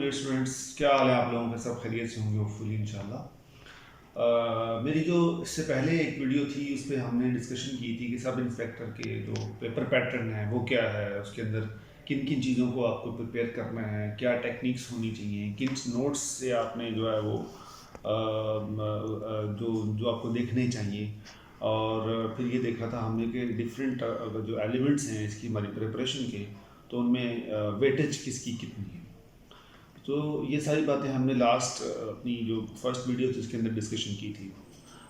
Dear students, کیا حال ہے آپ لوگوں کے؟ سب خیریت سے ہوں گے ہوپ فلی انشاءاللہ۔ میری جو اس سے پہلے ایک ویڈیو تھی اس پہ ہم نے ڈسکشن کی تھی کہ سب انسپیکٹر کے جو پیپر پیٹرن ہے وہ کیا ہے، اس کے اندر کن کن چیزوں کو آپ کو پریپیئر کرنا ہے، کیا ٹیکنیکس ہونی چاہیے، کن نوٹس سے آپ نے جو ہے وہ جو آپ کو دیکھنے چاہیے، اور پھر یہ دیکھا تھا ہم نے کہ ڈفرینٹ جو ایلیمنٹس ہیں اس کی ہماری پریپریشن کے، تو ان میں ویٹیج کس کی کتنی ہے۔ تو یہ ساری باتیں ہم نے لاسٹ اپنی جو فرسٹ ویڈیو تھی اس کے اندر ڈسکشن کی تھی۔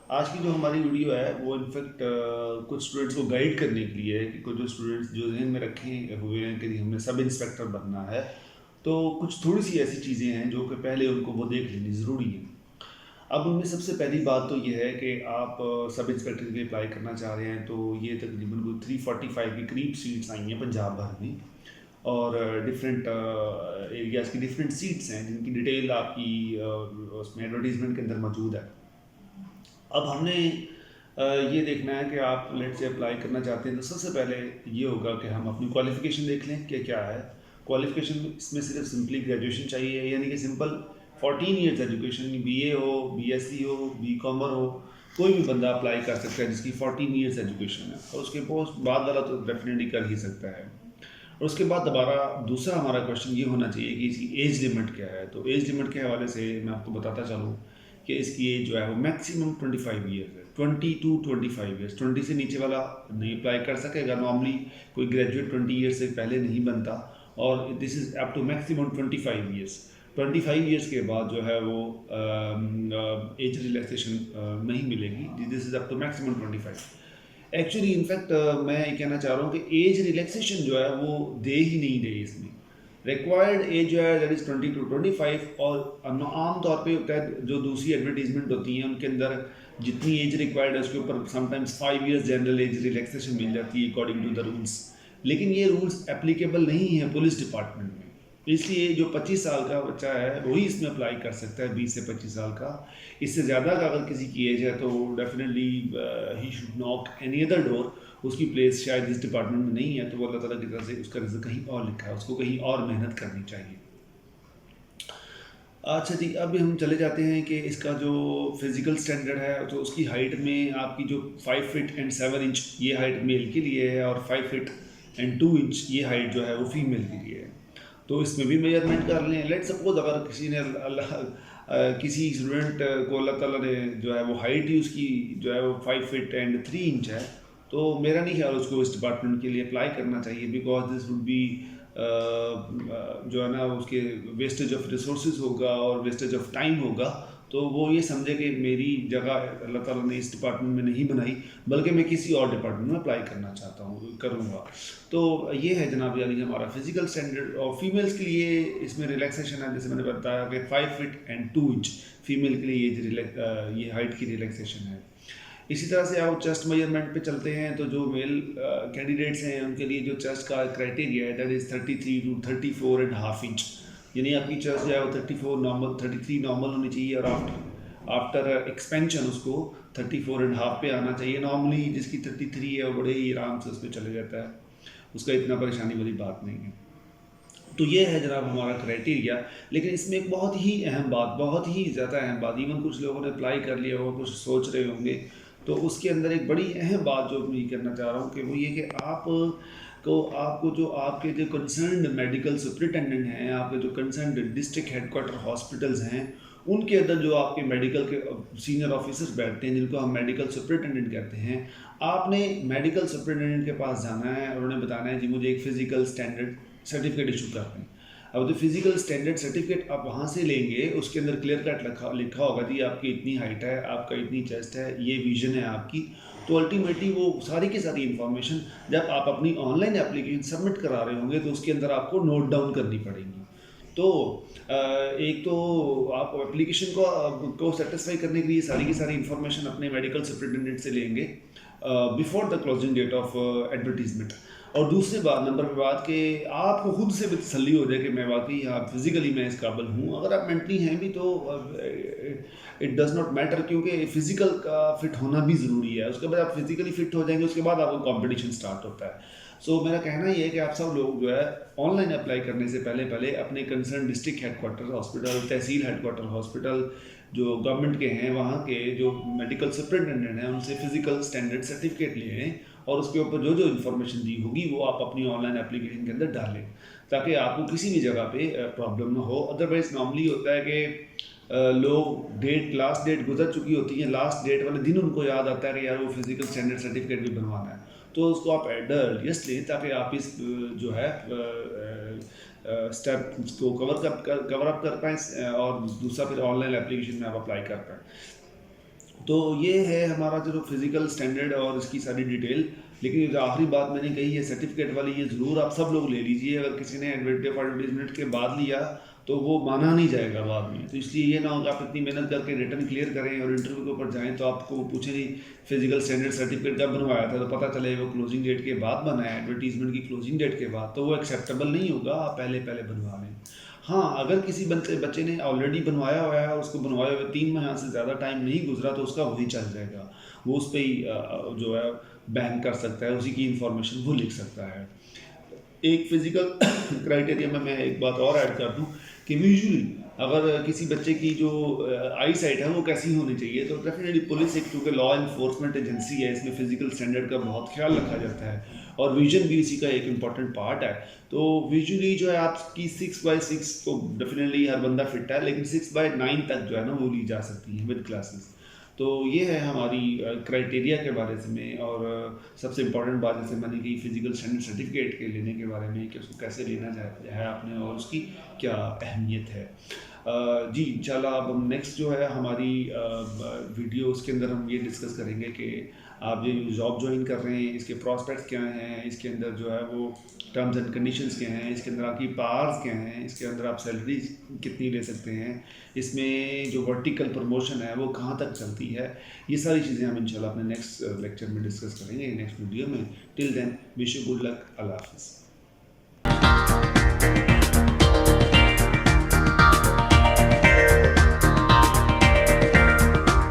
آج کی جو ہماری ویڈیو ہے وہ انفیکٹ کچھ اسٹوڈنٹس کو گائیڈ کرنے کے لیے ہے کہ کچھ جو اسٹوڈنٹس جو ذہن میں رکھے ہوئے ہیں کہ ہمیں سب انسپیکٹر بننا ہے، تو کچھ تھوڑی سی ایسی چیزیں ہیں جو کہ پہلے ان کو وہ دیکھ لینی ضروری ہے۔ اب ان میں سب سے پہلی بات تو یہ ہے کہ آپ سب انسپیکٹر کے لیے اپلائی کرنا چاہ رہے ہیں، تو یہ تقریباً کوئی 345 کے قریب سیٹس آئی ہیں پنجاب بھر میں، اور ڈفرینٹ ایریاز کی ڈفرینٹ سیٹس ہیں جن کی ڈیٹیل آپ کی اس میں ایڈورٹیزمنٹ کے اندر موجود ہے۔ اب ہم نے یہ دیکھنا ہے کہ آپ لیٹ سے اپلائی کرنا چاہتے ہیں، تو سب سے پہلے یہ ہوگا کہ ہم اپنی کوالیفیکیشن دیکھ لیں کہ کیا ہے کوالیفیکیشن۔ اس میں صرف سمپلی گریجویشن چاہیے، یعنی کہ simple 14 years education, B A ہو، بی ایس سی ہو، بی کامر ہو، کوئی بھی بندہ اپلائی کر سکتا ہے جس کی 14 ایئرز ایجوکیشن ہے، اور اس کے پوسٹ بعد والا تو ڈیفینیٹلی کر ہی سکتا ہے۔ اور اس کے بعد دوبارہ دوسرا ہمارا کویشچن یہ ہونا چاہیے کہ اس کی ایج لمٹ کیا ہے۔ تو ایج لمٹ کے حوالے سے میں آپ کو بتاتا چلوں کہ اس کی ایج جو ہے وہ میکسیمم 25 ایئرز ہے، 20 to 25 ایئرس۔ 20 سے نیچے والا نہیں اپلائی کر سکے گا، نارملی کوئی گریجویٹ 20 ایئرس سے پہلے نہیں بنتا، اور this is up to maximum 25 years. 25 years کے بعد جو ہے وہ ایج ریلیکسیشن نہیں ملے گی، this is up to maximum 25۔ Actually in fact میں یہ کہنا چاہ رہا ہوں کہ ایج ریلیکسیشن جو ہے وہ دے ہی نہیں رہی اس میں۔ ریکوائرڈ ایج جو ہے دیٹ از 20 to 25، اور عام طور پہ ہوتا ہے جو دوسری ایڈورٹیزمنٹ ہوتی ہیں ان کے اندر جتنی ایج ریکوائرڈ ہے اس کے اوپر some times 5 years general age relaxation مل جاتی ہے اکارڈنگ ٹو دا رولس، لیکن یہ رولس اپلیکیبل نہیں ہیں پولیس ڈپارٹمنٹ میں، اس لیے جو 25 سال کا بچہ ہے وہی اس میں اپلائی کر سکتا ہے، 20 سے 25 سال کا۔ اس سے زیادہ کا اگر کسی کی ایج ہے تو ڈیفینیٹلی ہی شوڈ ناک اینی ادر ڈور، اس کی پلیس شاید اس ڈپارٹمنٹ میں نہیں ہے، تو وہ اللہ تعالیٰ کی طرف سے اس کا رزق کہیں اور لکھا ہے، اس کو کہیں اور محنت کرنی چاہیے۔ اچھا جی، اب ہم چلے جاتے ہیں کہ اس کا جو فزیکل سٹینڈرڈ ہے، تو اس کی ہائٹ میں آپ کی جو 5 فٹ اینڈ 7 انچ یہ ہائٹ میل کے لیے ہے، اور 5 فٹ اینڈ 2 انچ یہ ہائٹ جو ہے وہ فیمیل کے لیے ہے۔ تو اس میں بھی میجرمنٹ کر لیں۔ لیٹ سپوز اگر کسی نے کسی اسٹوڈنٹ کو اللہ تعالیٰ نے جو ہے وہ ہائٹ ہی اس کی جو ہے وہ 5 فٹ اینڈ 3 انچ ہے، تو میرا نہیں خیال اس کو اس ڈپارٹمنٹ کے لیے اپلائی کرنا چاہیے، بیکاز دس وڈ بی جو ہے نا اس کے ویسٹیج آف ریسورسز ہوگا اور ویسٹیج آف ٹائم ہوگا، تو وہ یہ سمجھے کہ میری جگہ اللہ تعالیٰ نے اس ڈپارٹمنٹ میں نہیں بنائی، بلکہ میں کسی اور ڈپارٹمنٹ میں اپلائی کرنا چاہتا ہوں، کروں گا۔ تو یہ ہے جناب یعنی ہمارا فزیکل سٹینڈرڈ۔ اور فیمیلس کے لیے اس میں ریلیکسیشن ہے، جیسے میں نے بتایا کہ 5 فٹ اینڈ 2 انچ فیمیل کے لیے یہ ہائٹ کی ریلیکسیشن ہے۔ اسی طرح سے آپ چیسٹ میجرمنٹ پہ چلتے ہیں، تو جو میل کینڈیڈیٹس ہیں ان کے لیے جو چیسٹ کا کرائٹیریا ہے دیٹ از 33 to 34.5 انچ، یعنی آپ کی چیسٹ جو ہے وہ 33 نارمل ہونی چاہیے، اور آفٹر ایکسپینشن اس کو 34.5 پہ آنا چاہیے۔ نارملی جس کی 33 ہے وہ بڑے ہی آرام سے اس پہ چلے جاتا ہے، اس کا اتنا پریشانی والی بات نہیں ہے۔ تو یہ ہے جناب ہمارا کرائٹیریا۔ لیکن اس میں ایک بہت ہی اہم بات، بہت ہی زیادہ اہم بات، ایون کچھ لوگوں نے اپلائی کر لیا ہو، کچھ سوچ رہے ہوں گے، تو اس کے اندر ایک بڑی اہم بات جو میں یہ کرنا چاہ رہا ہوں کہ وہ یہ کہ آپ کو جو آپ کے جو کنسرنڈ میڈیکل سپرنٹینڈنٹ ہیں، آپ کے جو concerned district head quarter hospitals ہیں، ان کے اندر جو آپ کے میڈیکل کے سینئر آفیسرز بیٹھتے ہیں جن کو ہم میڈیکل سپرنٹینڈنٹ کہتے ہیں، آپ نے میڈیکل سپرنٹینڈنٹ کے پاس جانا ہے اور انہیں بتانا ہے جی مجھے ایک فزیکل اسٹینڈرڈ سرٹیفکیٹ ایشو کرتے ہیں۔ اب جو فزیکل اسٹینڈرڈ سرٹیفکیٹ آپ وہاں سے لیں گے، اس کے اندر کلیئر کٹ لکھا ہوگا جی آپ کی اتنی ہائٹ ہے، آپ کا اتنی چیسٹ ہے، یہ ویژن ہے آپ کی، تو الٹیمیٹلی وہ ساری کی ساری انفارمیشن جب آپ اپنی آن لائن اپلیکیشن سبمٹ کرا رہے ہوں گے تو اس کے اندر آپ کو نوٹ ڈاؤن کرنی پڑے گی۔ تو ایک تو آپ اپلیکیشن کو سیٹسفائی کرنے کے لیے ساری کی ساری انفارمیشن اپنے میڈیکل سپرنٹینڈنٹ سے لیں گے before the closing date of advertisement. اور دوسری نمبر پہ بات کہ آپ کو خود سے بھی تسلی ہو جائے کہ میں واقعی فزیکلی میں اس قابل ہوں۔ اگر آپ مینٹلی ہیں بھی تو اٹ ڈز ناٹ میٹر، کیونکہ فزیکل کا فٹ ہونا بھی ضروری ہے۔ اس کے بعد آپ فزیکلی فٹ ہو جائیں گے، اس کے بعد آپ کو کمپٹیشن اسٹارٹ ہوتا ہے۔ سو میرا کہنا یہ ہے کہ آپ سب لوگ جو ہے آن لائن اپلائی کرنے سے پہلے اپنے concern district head quarter hospital, tehsil headquarter hospital جو گورنمنٹ کے ہیں وہاں کے جو میڈیکل سپرنٹینڈنٹ ہیں ان سے فزیکل اسٹینڈرڈ سرٹیفکیٹ لیں، اور اس کے اوپر جو انفارمیشن دی ہوگی وہ آپ اپنی آن لائن اپلیکیشن کے اندر ڈالیں تاکہ آپ کو کسی بھی جگہ پہ پرابلم نہ ہو. ادروائز نارملی ہوتا ہے کہ لوگ لاسٹ ڈیٹ گزر چکی ہوتی ہیں، لاسٹ ڈیٹ والے دن ان کو یاد آتا ہے کہ یار وہ فزیکل اسٹینڈرڈ سرٹیفکیٹ بھی بنوانا ہے، تو اس کو آپ ارلیسٹ لیں تاکہ آپ اس جو ہے اسٹیپ کو کور اپ کر پائیں، اور دوسرا پھر آن لائن اپلیکیشن میں آپ اپلائی کر پائیں. تو یہ ہے ہمارا جو فزیکل اسٹینڈرڈ اور اس کی ساری ڈیٹیل. لیکن جو آخری بات میں نے کہی ہے سرٹیفکیٹ والی، یہ ضرور آپ سب لوگ لے لیجئے. اگر کسی نے ایڈورٹیزمنٹ کے بعد لیا تو وہ مانا نہیں جائے گا بعد میں. تو اس لیے یہ نہ ہو کہ آپ اتنی محنت کر کے ریٹرن کلیئر کریں اور انٹرویو کے اوپر جائیں تو آپ کو پوچھیں نہیں فزیکل اسٹینڈرڈ سرٹیفکیٹ کب بنوایا تھا، تو پتہ چلے وہ کلوزنگ ڈیٹ کے بعد بنا ہے، ایڈورٹیزمنٹ کی کلوزنگ ڈیٹ کے بعد، تو وہ ایکسیپٹیبل نہیں ہوگا. آپ پہلے بنوا لیں. ہاں اگر کسی بچے نے آلریڈی بنوایا ہوا ہے اور اس کو بنوائے ہوئے 3 ماہ سے زیادہ ٹائم نہیں گزرا تو اس کا وہی چل جائے گا، وہ اس پہ ہی جو ہے بین کر سکتا ہے، اسی کی انفارمیشن وہ لکھ سکتا ہے. ایک فزیکل کرائٹیریا میں ایک بات اور ایڈ کر دوں کہ یوزلی اگر کسی بچے کی جو آئی سائٹ ہے وہ کیسی ہونی چاہیے، تو ڈیفینیٹلی پولیس ایک چونکہ لا انفورسمنٹ ایجنسی ہے، اس میں فزیکل اسٹینڈرڈ کا بہت خیال رکھا جاتا ہے اور ویژن بھی اسی کا ایک امپورٹنٹ پارٹ ہے. تو ویژولی جو ہے آپ کی 6x6 تو ڈیفینیٹلی ہر بندہ فٹ ہے، لیکن 6x9 تک جو ہے نا وہ لی جا سکتی ہیں ود کلاسز. تو یہ ہے ہماری کرائٹیریا کے بارے میں. اور سب سے امپورٹنٹ بات جیسے میں نے کہی فزیکل اسٹینڈرڈ سرٹیفکیٹ کے لینے کے بارے میں کہ اس کو کیسے لینا ہے آپ نے اور اس کی کیا اہمیت ہے. جی انشاءاللہ اب ہم نیکسٹ جو ہے ہماری ویڈیو اس کے اندر ہم یہ ڈسکس کریں گے کہ آپ جو جاب جوائن کر رہے ہیں اس کے پراسپیکٹس کیا ہیں، اس کے اندر جو ہے وہ ٹرمز اینڈ کنڈیشنز کیا ہیں، اس کے اندر آپ کی پاورز کیا ہیں، اس کے اندر آپ سیلری کتنی لے سکتے ہیں، اس میں جو ورٹیکل پروموشن ہے وہ کہاں تک چلتی ہے. یہ ساری چیزیں ہم انشاءاللہ اپنے نیکسٹ لیکچر میں ڈسکس کریں گے، نیکسٹ ویڈیو میں. ٹل دین وش یو گڈ لک. اللہ حافظ.